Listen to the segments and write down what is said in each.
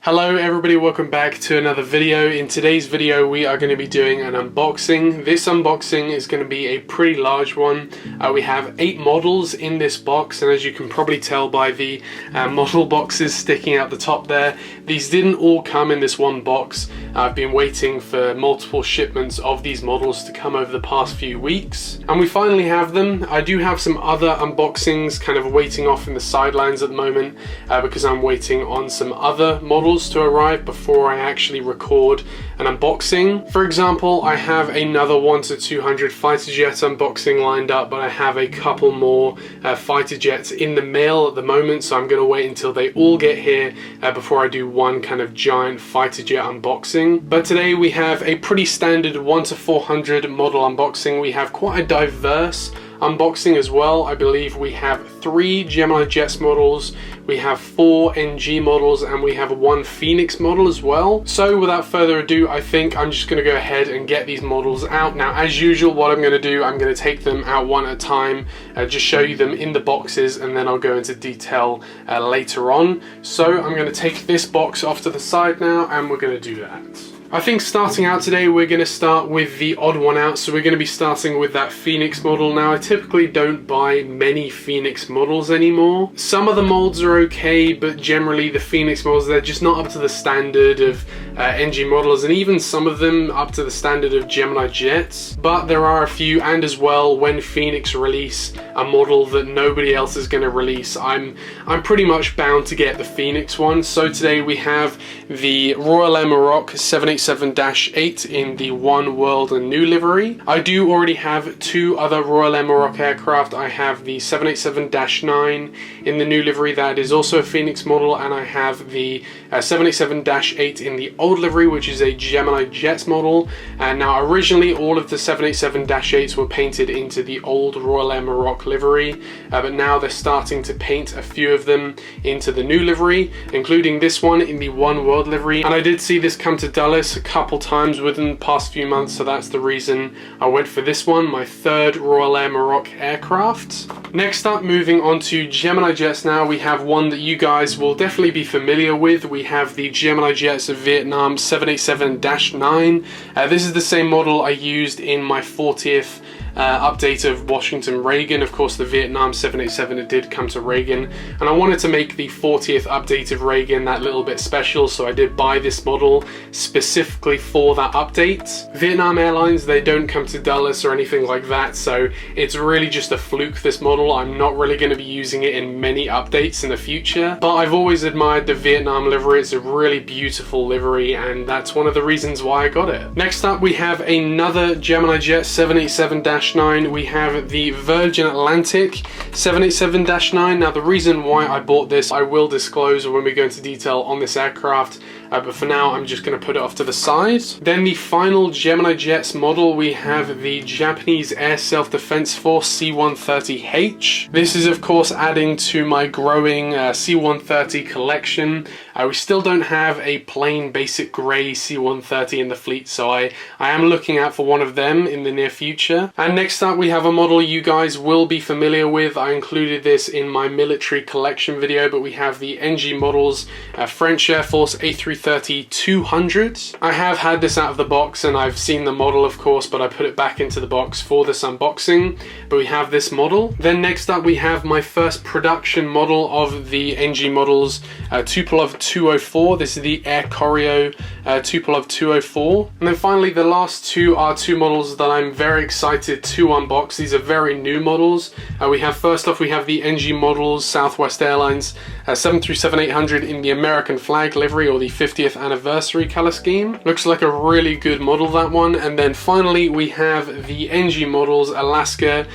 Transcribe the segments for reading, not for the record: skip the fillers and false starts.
Hello everybody, welcome back to another video. In today's video we are going to be doing an unboxing. This unboxing is going to be a pretty large one. We have 8 models in this box, and as you can probably tell by the model boxes sticking out the top there, these didn't all come in this one box. I've been waiting for multiple shipments of these models to come over the past few weeks, and we finally have them. I do have some other unboxings kind of waiting off in the sidelines at the moment because I'm waiting on some other models to arrive before I actually record an unboxing. For example, I have another 1-200 fighter jet unboxing lined up, but I have a couple more fighter jets in the mail at the moment, so I'm going to wait until they all get here before I do one kind of giant fighter jet unboxing. But today we have a pretty standard 1-400 model unboxing. We have quite a diverse unboxing as well. I believe we have 3 GeminiJets models, we have 4 NG models, and we have 1 Phoenix model as well. So without further ado, I think I'm just going to go ahead and get these models out. Now, as usual, what I'm going to do, I'm going to take them out one at a time, just show you them in the boxes, and then I'll go into detail later on. So I'm going to take this box off to the side now, and we're going to do that. I think starting out today, we're going to start with the odd one out, so we're going to be starting with that Phoenix model. Now, I typically don't buy many Phoenix models anymore. Some of the molds are okay, but generally the Phoenix models, they're just not up to the standard of NG models, and even some of them up to the standard of GeminiJets. But there are a few, and as well, when Phoenix release a model that nobody else is going to release, I'm pretty much bound to get the Phoenix one. So today we have the Royal Air Maroc 787-8 in the One World and New livery. I do already have 2 other Royal Air Maroc aircraft. I have the 787-9 in the new livery, that is also a Phoenix model, and I have the 787-8 in the old livery, which is a GeminiJets model. And now originally all of the 787-8s were painted into the old Royal Air Maroc livery, but now they're starting to paint a few of them into the new livery, including this one in the One World livery. And I did see this come to Dulles a couple times within the past few months, so that's the reason I went for this one, my 3rd Royal Air Maroc aircraft. Next up, moving on to GeminiJets now, we have one that you guys will definitely be familiar with. We have the GeminiJets Vietnam 787-9. This is the same model I used in my 40th update of Washington Reagan. Of course, the Vietnam 787, it did come to Reagan, and I wanted to make the 40th update of Reagan that little bit special, so I did buy this model specifically for that update. Vietnam Airlines, they don't come to Dulles or anything like that, so it's really just a fluke, this model. I'm not really going to be using it in many updates in the future, but I've always admired the Vietnam livery. It's a really beautiful livery, and that's one of the reasons why I got it. Next up, we have another GeminiJet 787-9. We have the Virgin Atlantic 787-9. Now, the reason why I bought this, I will disclose when we go into detail on this aircraft, but for now I'm just going to put it off to the side. Then the final GeminiJets model, we have the Japanese Air Self-Defense Force C-130H. This is of course adding to my growing C-130 collection. We still don't have a plain basic grey C-130 in the fleet, so I am looking out for one of them in the near future. And next up, we have a model you guys will be familiar with. I included this in my military collection video, but we have the NG models French Air Force A330-200. I have had this out of the box and I've seen the model, of course, but I put it back into the box for this unboxing. But we have this model. Then next up, we have my first production model of the NG models, Tupolev 204. This is the Air Koryo Tupolev 204. And then finally, the last 2 are 2 models that I'm very excited to unbox. These are very new models. We have, first off, we have the NG models Southwest Airlines 737-800 in the American flag livery, or the 50th anniversary color scheme. Looks like a really good model, that one. And then finally, we have the NG models Alaska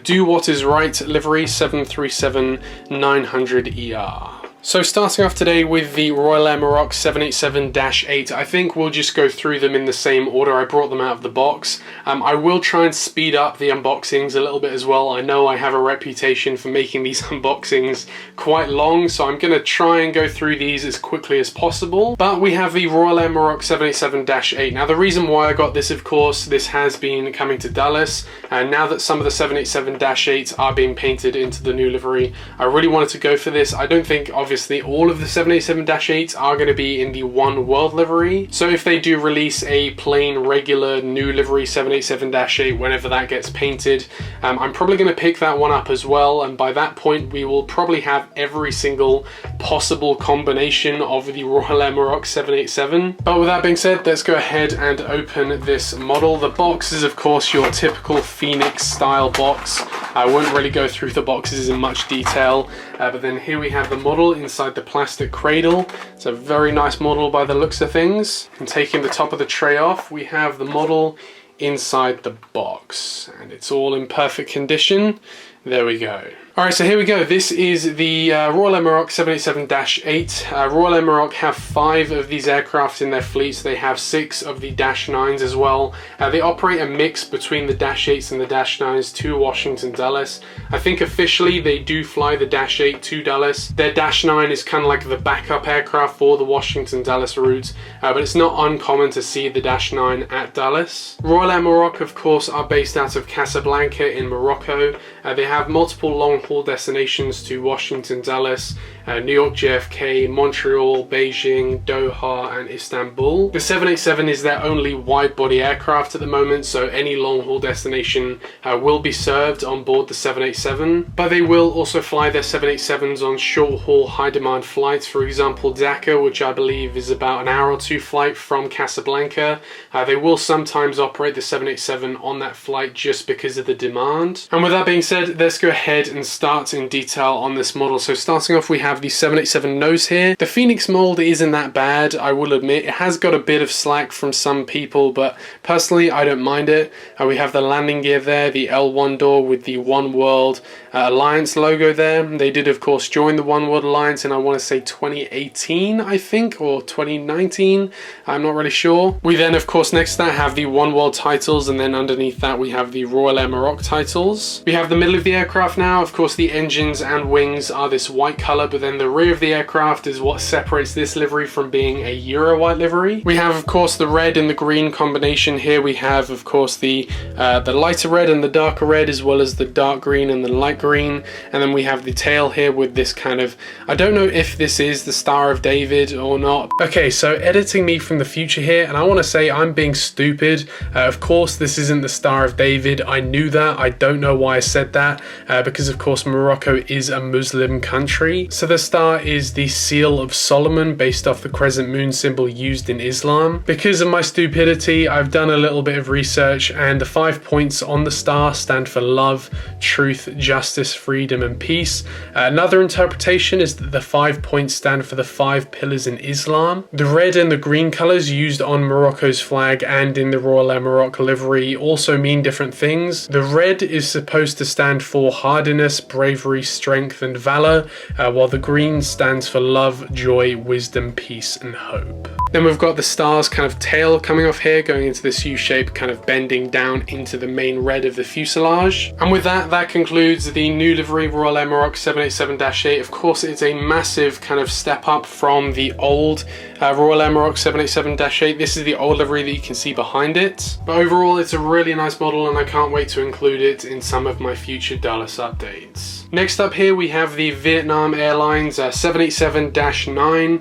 Do What Is Right livery 737-900ER. So starting off today with the Royal Air Maroc 787-8, I think we'll just go through them in the same order I brought them out of the box. I will try and speed up the unboxings a little bit as well. I know I have a reputation for making these unboxings quite long, so I'm going to try and go through these as quickly as possible. But we have the Royal Air Maroc 787-8. Now, the reason why I got this, of course, this has been coming to Dulles, and now that some of the 787-8s are being painted into the new livery, I really wanted to go for this. I don't think, obviously, obviously all of the 787-8s are going to be in the One World livery. So if they do release a plain regular new livery 787-8 whenever that gets painted, I'm probably going to pick that one up as well, and by that point we will probably have every single possible combination of the Royal Air Maroc 787. But with that being said, let's go ahead and open this model. The box is of course your typical Phoenix style box. I won't really go through the boxes in much detail, but then here we have the model inside the plastic cradle. It's a very nice model by the looks of things. And taking the top of the tray off, we have the model inside the box, and it's all in perfect condition. There we go. Alright, so here we go. This is the Royal Air Maroc 787-8. Royal Air Maroc have 5 of these aircraft in their fleets. They have 6 of the Dash 9s as well. They operate a mix between the Dash 8s and the Dash 9s to Washington Dulles. I think officially they do fly the Dash 8 to Dulles. Their Dash 9 is kind of like the backup aircraft for the Washington Dulles route, but it's not uncommon to see the Dash 9 at Dulles. Royal Air Maroc, of course, are based out of Casablanca in Morocco. They have multiple long-haul destinations to Washington Dulles, New York JFK, Montreal, Beijing, Doha and Istanbul. The 787 is their only wide-body aircraft at the moment, so any long-haul destination will be served on board the 787. But they will also fly their 787s on short-haul, high-demand flights. For example, Dhaka, which I believe is about an hour or 2 flight from Casablanca. They will sometimes operate the 787 on that flight just because of the demand. And with that being said, let's go ahead and start in detail on this model. So starting off, we have the 787 nose here. The Phoenix mold isn't that bad, I will admit. It has got a bit of slack from some people, but personally I don't mind it. We have the landing gear there, the L1 door with the One World Alliance logo there. They did of course join the One World Alliance in, I want to say 2018 I think, or 2019, I'm not really sure. We then of course next to that have the One World titles, and then underneath that we have the Royal Air Maroc titles. We have the middle of the aircraft now. Of course the engines and wings are this white color, but then the rear of the aircraft is what separates this livery from being a Euro white livery. We have of course the red and the green combination here. We have of course the lighter red and the darker red, as well as the dark green and the light green, and then we have the tail here with this kind of, I don't know if this is the Star of David or not. Okay, so editing me from the future here, and I want to say I'm being stupid. Of course this isn't the Star of David. I knew that. I don't know why I said that, because of course Morocco is a Muslim country. So the star is the seal of Solomon, based off the crescent moon symbol used in Islam. Because of my stupidity, I've done a little bit of research, and the 5 points on the star stand for love, truth, justice, freedom and peace. Another interpretation is that the 5 points stand for the 5 pillars in Islam. The red and the green colors used on Morocco's flag and in the Royal Air Maroc livery also mean different things. The red is supposed to stand for hardiness, bravery, strength and valor, while the green stands for love, joy, wisdom, peace and hope. Then we've got the star's kind of tail coming off here, going into this U shape, kind of bending down into the main red of the fuselage. And with that, that concludes the new livery Royal Air Maroc 787-8. Of course, it's a massive kind of step up from the old Royal Air Maroc 787-8. This is the old livery that you can see behind it. But overall, it's a really nice model, and I can't wait to include it in some of my future Dulles updates. Next up here we have the Vietnam Airlines 787-9.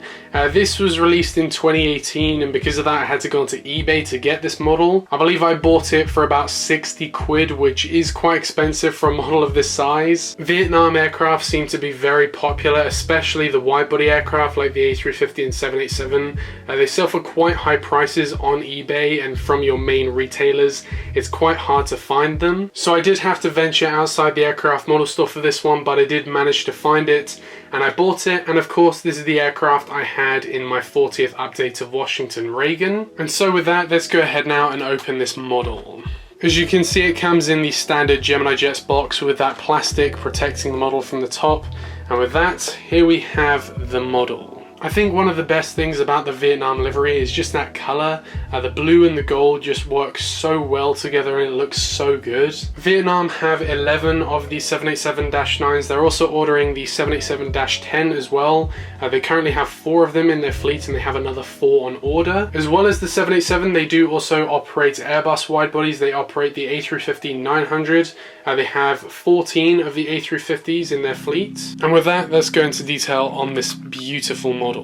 This was released in 2018, and because of that I had to go onto eBay to get this model. I believe I bought it for about 60 quid, which is quite expensive for a model of this size. Vietnam aircraft seem to be very popular, especially the wide-body aircraft like the A350 and 787. They sell for quite high prices on eBay, and from your main retailers it's quite hard to find them. So I did have to venture outside the aircraft model store for this one, but I did manage to find it and I bought it. And of course this is the aircraft I had in my 40th update of Washington Reagan. And so with that, let's go ahead now and open this model. As you can see, it comes in the standard GeminiJets box with that plastic protecting the model from the top. And with that, here we have the model. I think one of the best things about the Vietnam livery is just that color. The blue and the gold just work so well together and it looks so good. Vietnam have 11 of the 787-9s. They're also ordering the 787-10 as well. They currently have 4 of them in their fleet and they have another 4 on order. As well as the 787, they do also operate Airbus widebodies. They operate the A350-900. They have 14 of the A350s in their fleet. And with that, let's go into detail on this beautiful model.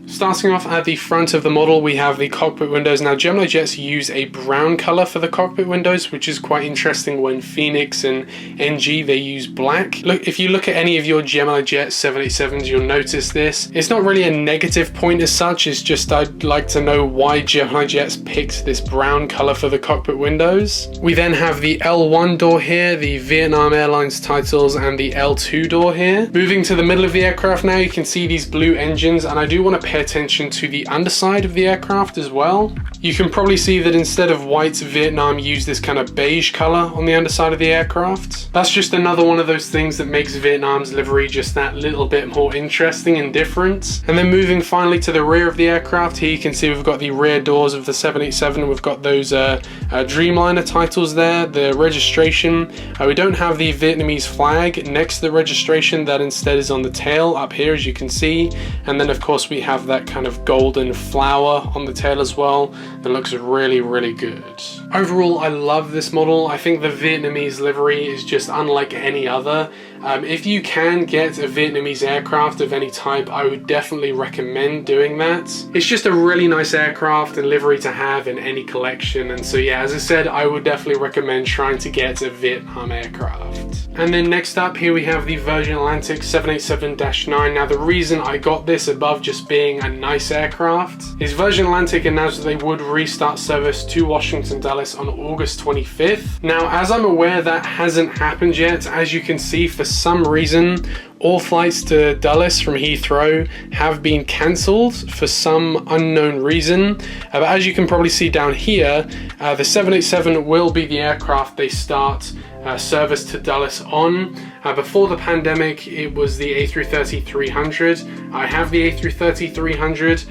Starting off at the front of the model, we have the cockpit windows. Now, GeminiJets use a brown color for the cockpit windows, which is quite interesting. When Phoenix and NG, they use black. Look, if you look at any of your GeminiJet 787s, you'll notice this. It's not really a negative point as such, it's just I'd like to know why GeminiJets picked this brown color for the cockpit windows. We then have the L1 door here, the Vietnam Airlines titles, and the L2 door here. Moving to the middle of the aircraft now, you can see these blue engines, and I do want to pay attention to the underside of the aircraft as well. You can probably see that instead of white, Vietnam used this kind of beige color on the underside of the aircraft. That's just another one of those things that makes Vietnam's livery just that little bit more interesting and different. And then moving finally to the rear of the aircraft, here you can see we've got the rear doors of the 787. We've got those Dreamliner titles there, the registration. We don't have the Vietnamese flag next to the registration. That instead is on the tail up here, as you can see. And then of course we have that kind of golden flower on the tail as well. That looks really, really good. Overall, I love this model. I think the Vietnamese livery is just unlike any other. If you can get a Vietnamese aircraft of any type, I would definitely recommend doing that. It's just a really nice aircraft and livery to have in any collection. And so yeah, as I said, I would definitely recommend trying to get a Vietnam aircraft. And then next up here we have the Virgin Atlantic 787-9. Now the reason I got this above just being a nice aircraft is Virgin Atlantic announced that they would restart service to Washington Dulles on August 25th. Now, as I'm aware, that hasn't happened yet. As you can see, for some reason, all flights to Dulles from Heathrow have been cancelled for some unknown reason. But as you can probably see down here, the 787 will be the aircraft they start service to Dulles on. Before the pandemic, it was the A330-300. I have the A330-300,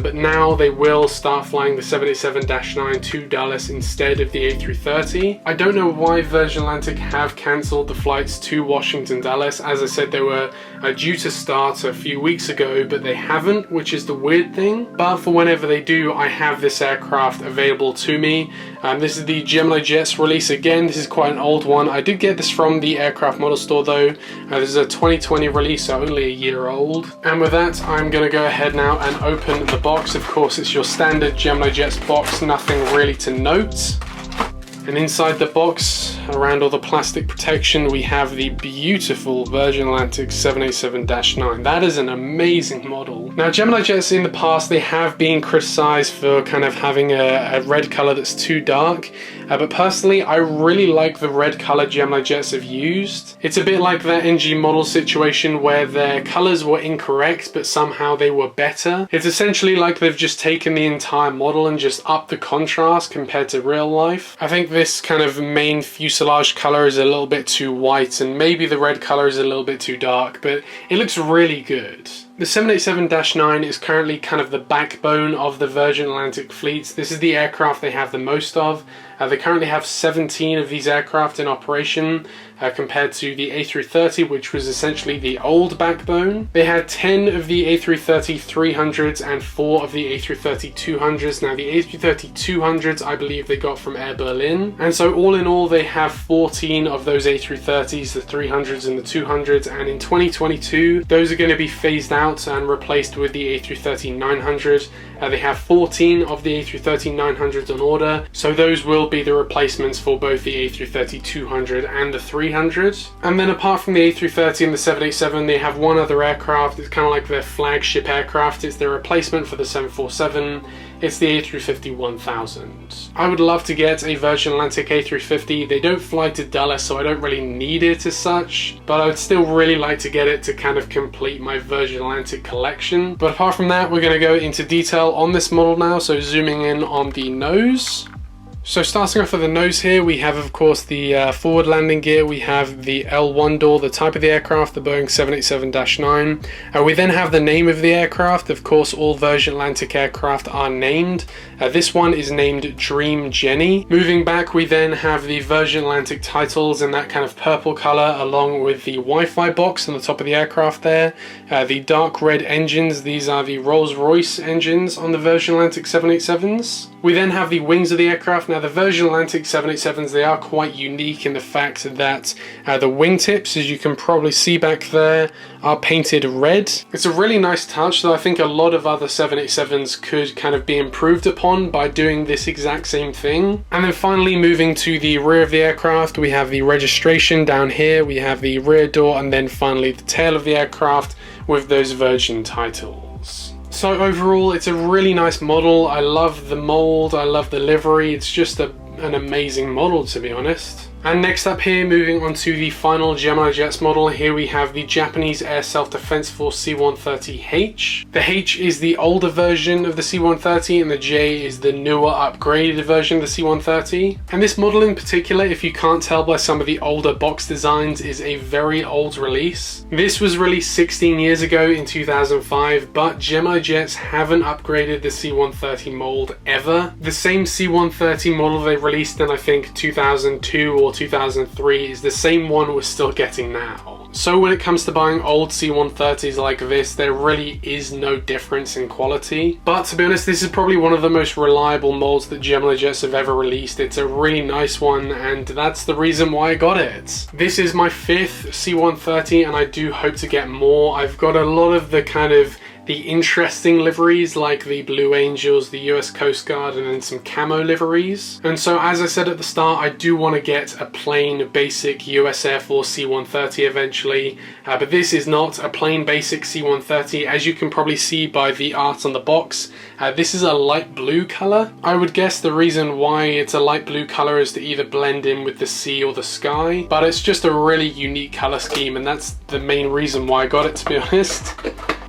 but now they will start flying the 787-9 to Dulles instead of the A330. I don't know why Virgin Atlantic have cancelled the flights to Washington Dulles. As I said, they were due to start a few weeks ago, but they haven't, which is the weird thing. But for whenever they do, I have this aircraft available to me. This is the GeminiJets release again. This is quite an old one. I did get this from the aircraft model store though. This is a 2020 release, so only a year old. And with that, I'm going to go ahead now and open the box. Of course, it's your standard GeminiJets box, nothing really to note. And inside the box, around all the plastic protection, we have the beautiful Virgin Atlantic 787-9. That is an amazing model. Now, GeminiJets in the past, they have been criticized for kind of having a red color that's too dark. But personally, I really like the red color GeminiJets have used. It's a bit like that NG model situation where their colors were incorrect, but somehow they were better. It's essentially like they've just taken the entire model and just upped the contrast compared to real life. I think this kind of main fuselage color is a little bit too white, and maybe the red color is a little bit too dark, but it looks really good. The 787-9 is currently kind of the backbone of the Virgin Atlantic fleet. This is the aircraft they have the most of. They currently have 17 of these aircraft in operation compared to the A330, which was essentially the old backbone. They had 10 of the A330-300s and 4 of the A330-200s. Now the A330-200s I believe they got from Air Berlin. And so all in all they have 14 of those A330s, the 300s and the 200s, and in 2022 those are going to be phased out and replaced with the A330-900. They have 14 of the A330-900s on order, so those will be the replacements for both the A330-200 and the 300. And then apart from the A330 and the 787, they have one other aircraft. It's kind of like their flagship aircraft. It's their replacement for the 747. It's the A350-1000. I would love to get a Virgin Atlantic A350. They don't fly to Dulles, so I don't really need it as such, but I would still really like to get it to kind of complete my Virgin Atlantic collection. But apart from that, we're going to go into detail on this model now. So zooming in on the nose. So starting off with the nose here, we have of course the forward landing gear, we have the L1 door, the type of the aircraft, the Boeing 787-9. We then have the name of the aircraft. Of course, all Virgin Atlantic aircraft are named. This one is named Dream Jenny. Moving back, we then have the Virgin Atlantic titles in that kind of purple color, along with the Wi-Fi box on the top of the aircraft there. The dark red engines, these are the Rolls-Royce engines on the Virgin Atlantic 787s. We then have the wings of the aircraft. Now the Virgin Atlantic 787s, they are quite unique in the fact that the wingtips, as you can probably see back there, are painted red. It's a really nice touch that I think a lot of other 787s could kind of be improved upon by doing this exact same thing. And then finally moving to the rear of the aircraft, we have the registration down here, we have the rear door, and then finally the tail of the aircraft with those Virgin titles. So overall, it's a really nice model. I love the mold, I love the livery. It's just an amazing model, to be honest. And next up here, moving on to the final GeminiJets model, here we have the Japanese Air Self-Defense Force C-130H. The H is the older version of the C-130 and the J is the newer upgraded version of the C-130. And this model in particular, if you can't tell by some of the older box designs, is a very old release. This was released 16 years ago in 2005, but GeminiJets haven't upgraded the C-130 mold ever. The same C-130 model they released in I think 2002 or 2003 is the same one we're still getting now. So when it comes to buying old C-130s like this, there really is no difference in quality. But to be honest, this is probably one of the most reliable molds that GeminiJets have ever released. It's a really nice one, and that's the reason why I got it. This is my 5th C-130, and I do hope to get more. I've got a lot of the kind of the interesting liveries like the Blue Angels, the US Coast Guard, and then some camo liveries. And so as I said at the start, I do want to get a plain basic US Air Force C-130 eventually, but this is not a plain basic C-130. As you can probably see by the art on the box, this is a light blue color. I would guess the reason why it's a light blue color is to either blend in with the sea or the sky, but it's just a really unique color scheme, and that's the main reason why I got it, to be honest.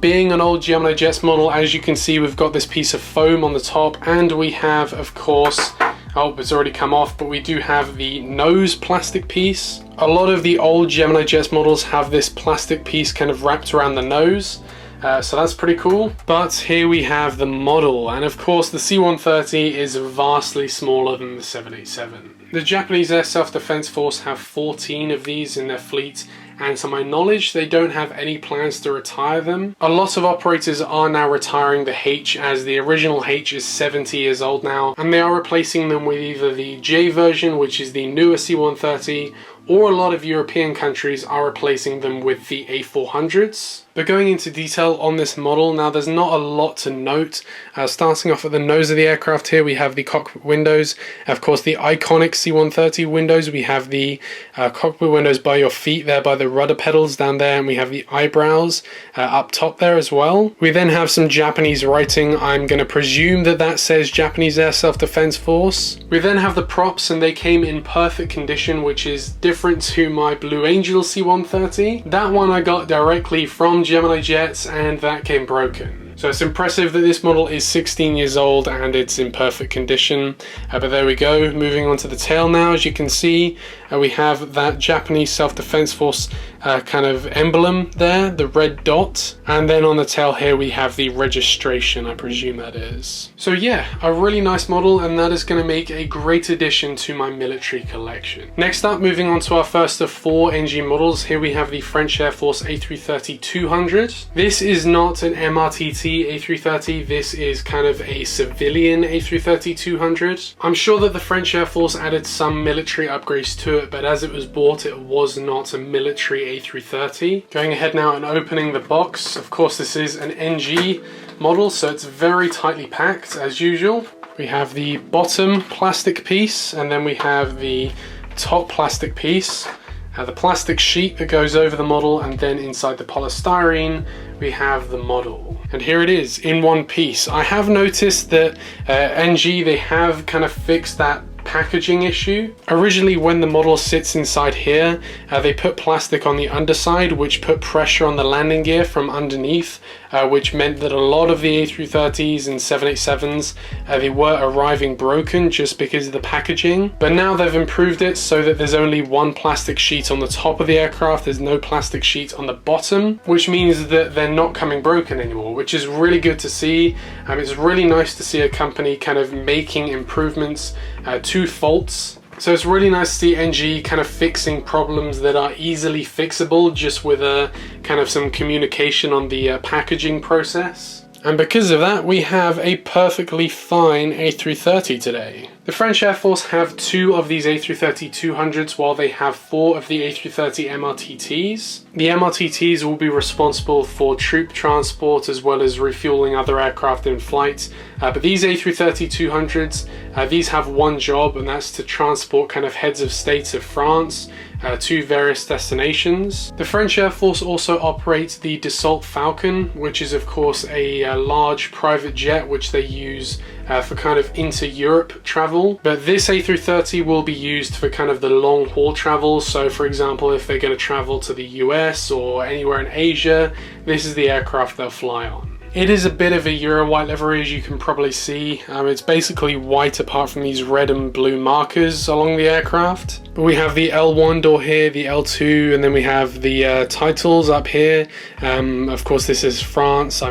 Being an old GeminiJets model, as you can see, we've got this piece of foam on the top, and we have, of course, oh, it's already come off, but we do have the nose plastic piece. A lot of the old GeminiJets models have this plastic piece kind of wrapped around the nose, so that's pretty cool. But here we have the model, and of course the C-130 is vastly smaller than the 787. The Japanese Air Self-Defense Force have 14 of these in their fleet, and to my knowledge, they don't have any plans to retire them. A lot of operators are now retiring the H, as the original H is 70 years old now, and they are replacing them with either the J version, which is the newer C-130, or a lot of European countries are replacing them with the A400s. But going into detail on this model, now there's not a lot to note. Starting off at the nose of the aircraft here, we have the cockpit windows. Of course, the iconic C-130 windows. We have the cockpit windows by your feet there, by the rudder pedals down there, and we have the eyebrows up top there as well. We then have some Japanese writing. I'm going to presume that that says Japanese Air Self-Defense Force. We then have the props, and they came in perfect condition, which is different to my Blue Angel C-130. That one I got directly from GeminiJets, and that came broken. So it's impressive that this model is 16 years old and it's in perfect condition. But there we go. Moving on to the tail now, as you can see, we have that Japanese Self-Defense Force kind of emblem there, the red dot. And then on the tail here we have the registration, I presume that is. So yeah, a really nice model, and that is going to make a great addition to my military collection. Next up, moving on to our first of 4 NG models, here we have the French Air Force A330-200. This is not an MRTT A330, this is kind of a civilian A330-200. I'm sure that the French Air Force added some military upgrades to it, but as it was bought, it was not a military A330. Going ahead now and opening the box, of course this is an NG model, so it's very tightly packed as usual. We have the bottom plastic piece, and then we have the top plastic piece. The plastic sheet that goes over the model, and then inside the polystyrene we have the model. And here it is in one piece. I have noticed that NG, they have kind of fixed that packaging issue. Originally, when the model sits inside here, they put plastic on the underside, which put pressure on the landing gear from underneath, which meant that a lot of the A330s and 787s, they were arriving broken just because of the packaging. But now they've improved it so that there's only one plastic sheet on the top of the aircraft, there's no plastic sheet on the bottom, which means that they're not coming broken anymore, which is really good to see. It's really nice to see a company kind of making improvements to faults. So it's really nice to see NG kind of fixing problems that are easily fixable just with kind of some communication on the packaging process. And because of that, we have a perfectly fine A330 today. The French Air Force have 2 of these A330-200s while they have 4 of the A330 MRTTs. The MRTTs will be responsible for troop transport as well as refueling other aircraft in flight. But these A330-200s, these have one job, and that's to transport kind of heads of state of France to various destinations. The French Air Force also operates the Dassault Falcon, which is of course a large private jet which they use for kind of inter-Europe travel. But this A330 will be used for kind of the long haul travel. So for example, if they're going to travel to the US or anywhere in Asia, this is the aircraft they'll fly on. It is a bit of a Euro white livery, as you can probably see. It's basically white apart from these red and blue markers along the aircraft. But we have the L1 door here, the L2, and then we have the titles up here. Of course, this is France.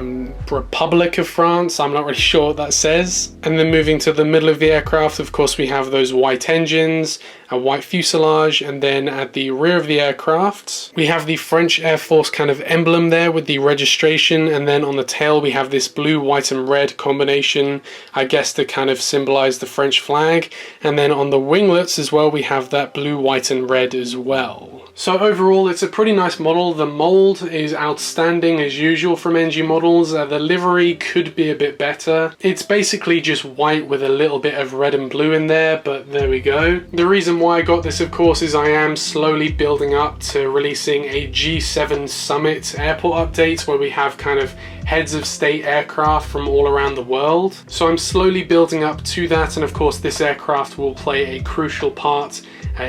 Republic of France. I'm not really sure what that says. And then moving to the middle of the aircraft, of course, we have those white engines, a white fuselage, and then at the rear of the aircraft, we have the French Air Force kind of emblem there with the registration, and then on the tail we have this blue, white and red combination, I guess to kind of symbolize the French flag. And then on the winglets as well, we have that blue, white and red as well. So overall, it's a pretty nice model. The mold is outstanding as usual from NG models. The livery could be a bit better. It's basically just white with a little bit of red and blue in there, but there we go. The reason why I got this, of course, is I am slowly building up to releasing a G7 Summit airport update where we have kind of heads of state aircraft from all around the world. So I'm slowly building up to that, and of course this aircraft will play a crucial part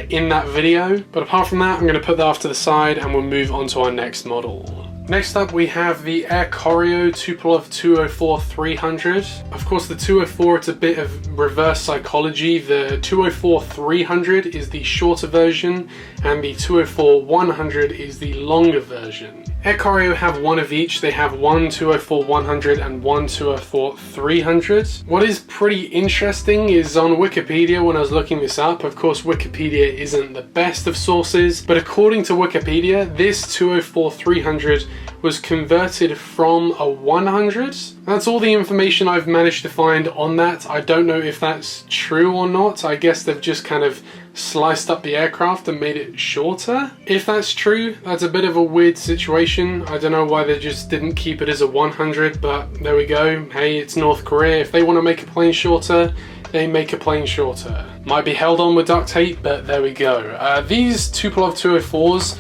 in that video. But apart from that, I'm going to put that off to the side and we'll move on to our next model. Next up, we have the Air Koryo TU-204-300. Of course, the 204, it's a bit of reverse psychology. The 204-300 is the shorter version, and the 204-100 is the longer version. Air Koryo have one of each. They have one 204-100 and one 204-300. What is pretty interesting is on Wikipedia, when I was looking this up, of course Wikipedia isn't the best of sources, but according to Wikipedia, this 204-300 was converted from a 100. That's all the information I've managed to find on that. I don't know if that's true or not. I guess they've just kind of sliced up the aircraft and made it shorter. If that's true, that's a bit of a weird situation. I don't know why they just didn't keep it as a 100, but there we go. Hey, it's North Korea. If they want to make a plane shorter, they make a plane shorter. Might be held on with duct tape, but there we go. These Tupolev 204s,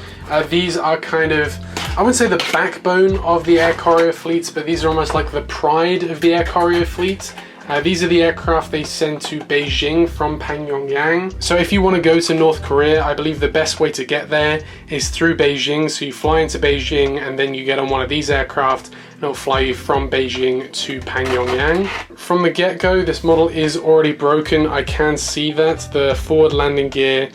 these are kind of, I wouldn't say the backbone of the Air Koryo fleets, but these are almost like the pride of the Air Koryo fleet. These are the aircraft they send to Beijing from Pyongyang. So if you want to go to North Korea, I believe the best way to get there is through Beijing. So you fly into Beijing and then you get on one of these aircraft and it'll fly you from Beijing to Pyongyang. From the get-go, this model is already broken. I can see that. The forward landing gear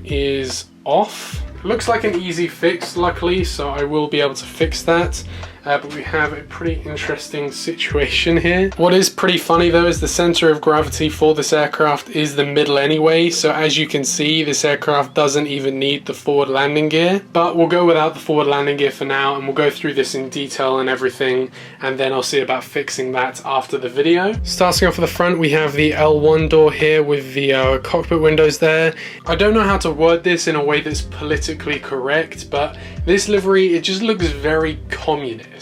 is off. Looks like an easy fix, luckily, so I will be able to fix that. But we have a pretty interesting situation here. What is pretty funny though is the center of gravity for this aircraft is the middle anyway, so as you can see, this aircraft doesn't even need the forward landing gear. But we'll go without the forward landing gear for now, and we'll go through this in detail and everything, and then I'll see about fixing that after the video. Starting off at the front, we have the L1 door here with the cockpit windows there. I don't know how to word this in a way that's politically correct, but this livery, it just looks very communist.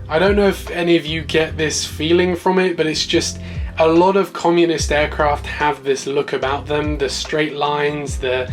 I don't know if any of you get this feeling from it, but it's just a lot of communist aircraft have this look about them, the straight lines, the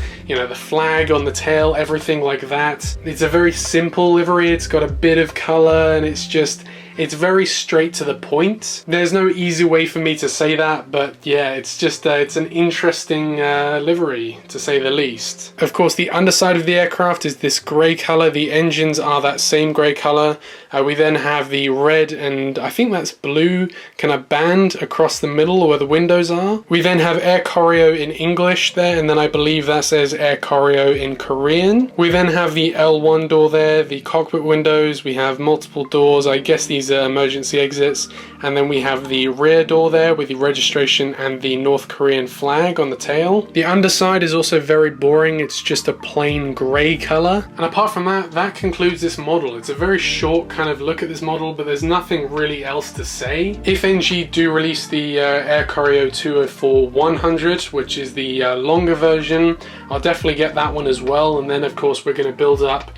flag on the tail, everything like that. It's a very simple livery, it's got a bit of color, and it's just, It's very straight to the point. There's no easy way for me to say that, but yeah, it's just it's an interesting livery, to say the least. Of course, the underside of the aircraft is this grey colour. The engines are that same grey colour. We then have the red and I think that's blue kind of band across the middle where the windows are. We then have Air Koryo in English there, and then I believe that says Air Koryo in Korean. We then have the L1 door there, the cockpit windows. We have multiple doors. I guess these are emergency exits. And then we have the rear door there with the registration and the North Korean flag on the tail. The underside is also very boring. It's just a plain grey colour. And apart from that, that concludes this model. It's a very short kind of look at this model, but there's nothing really else to say. If NG do release the Air Koryo 204-100, which is the longer version, I'll definitely get that one as well. And then of course we're going to build up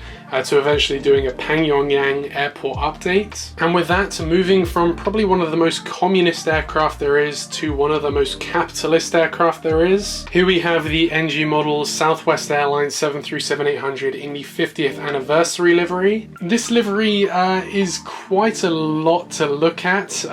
to eventually doing a Pyongyang airport update. And with that, moving from probably one of the most communist aircraft there is to one of the most capitalist aircraft there is. Here we have the NG model Southwest Airlines 737-800 in the 50th anniversary livery. This livery is quite a lot to look at.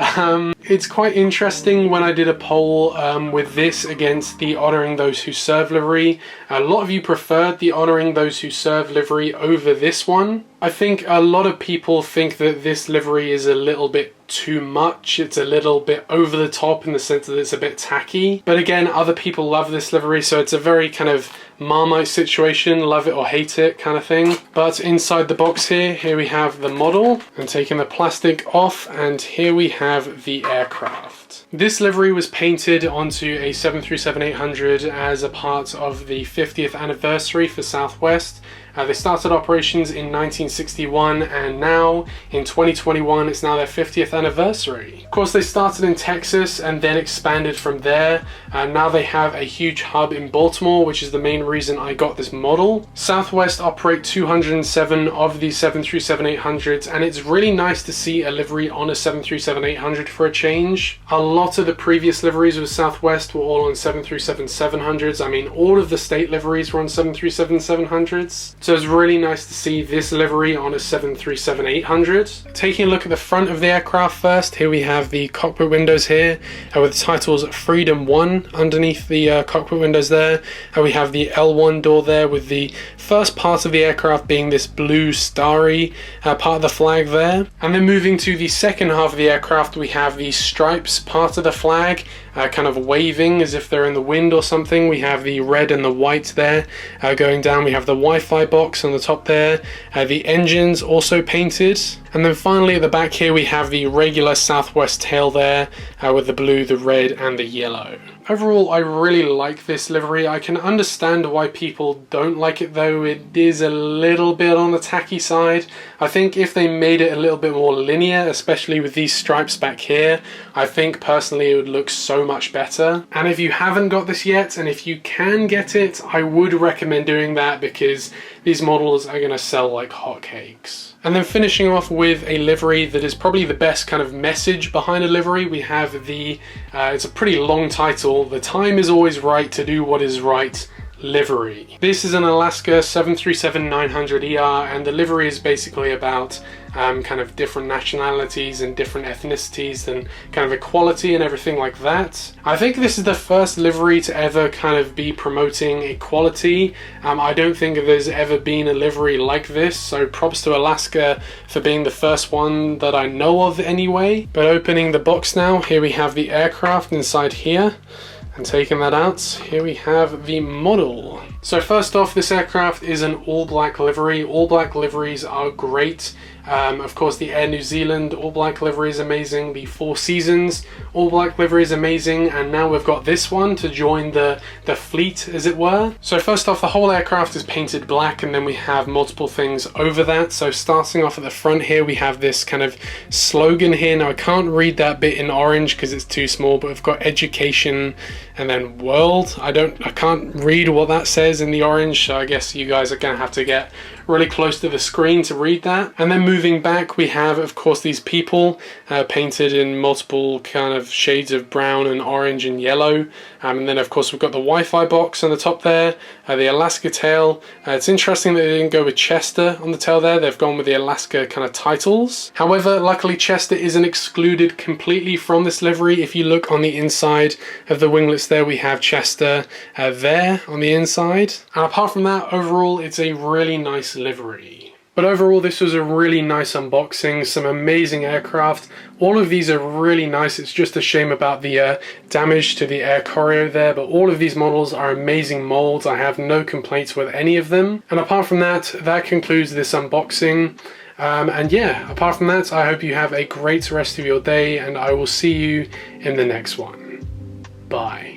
It's quite interesting when I did a poll with this against the Honouring Those Who Serve livery. A lot of you preferred the Honouring Those Who Serve livery over this one. I think a lot of people think that this livery is a little bit too much. It's a little bit over the top in the sense that it's a bit tacky. But again, other people love this livery, so it's a very kind of Marmite situation, love it or hate it kind of thing. But inside the box here we have the model, and taking the plastic off, and here we have the aircraft. This livery was painted onto a 737-800 as a part of the 50th anniversary for Southwest. They started operations in 1961, and now in 2021 it's now their 50th anniversary. Of course, they started in Texas and then expanded from there, and now they have a huge hub in Baltimore, which is the main reason I got this model. Southwest operate 207 of these 737-800s, and it's really nice to see a livery on a 737-800 for a change. A lot of the previous liveries with Southwest were all on 737-700s. I mean, all of the state liveries were on 737-700s. So it's really nice to see this livery on a 737-800. Taking a look at the front of the aircraft first, here we have the cockpit windows here with the titles Freedom 1 underneath the cockpit windows there. We have the L1 door there with the first part of the aircraft being this blue starry part of the flag there. And then moving to the second half of the aircraft, we have the stripes part of the flag kind of waving as if they're in the wind or something. We have the red and the white there going down. We have the Wi-Fi box on the top there. The engines also painted. And then finally at the back here we have the regular Southwest tail there with the blue, the red and the yellow. Overall, I really like this livery. I can understand why people don't like it though. It is a little bit on the tacky side. I think if they made it a little bit more linear, especially with these stripes back here, I think personally it would look so much better. And if you haven't got this yet, and if you can get it, I would recommend doing that because these models are going to sell like hotcakes. And then finishing off with a livery that is probably the best kind of message behind a livery, we have the, it's a pretty long title, The Time Is Always Right to Do What Is Right livery. This is an Alaska 737-900ER, and the livery is basically about kind of different nationalities and different ethnicities and kind of equality and everything like that. I think this is the first livery to ever kind of be promoting equality. I don't think there's ever been a livery like this, so props to Alaska for being the first one that I know of anyway. But opening the box now, here we have the aircraft inside here. And taking that out, here we have the model. So first off, this aircraft is an all-black livery. All-black liveries are great. Of course, the Air New Zealand all-black livery is amazing. The Four Seasons all-black livery is amazing. And now we've got this one to join the fleet, as it were. So first off, the whole aircraft is painted black, and then we have multiple things over that. So starting off at the front here, we have this kind of slogan here. Now, I can't read that bit in orange because it's too small, but we've got education and then world. I can't read what that says in the orange, so I guess you guys are gonna have to get really close to the screen to read that. And then moving back, we have, of course, these people painted in multiple kind of shades of brown and orange and yellow. And then, of course, we've got the Wi-Fi box on the top there, the Alaska tail. It's interesting that they didn't go with Chester on the tail there. They've gone with the Alaska kind of titles. However, luckily, Chester isn't excluded completely from this livery. If you look on the inside of the winglets there, we have Chester there on the inside. And apart from that, overall, it's a really nice livery. But overall, this was a really nice unboxing, some amazing aircraft. All of these are really nice. It's just a shame about the damage to the Air Koryo there, but all of these models are amazing molds. I have no complaints with any of them. And apart from that, that concludes this unboxing. And yeah, apart from that, I hope you have a great rest of your day, and I will see you in the next one. Bye.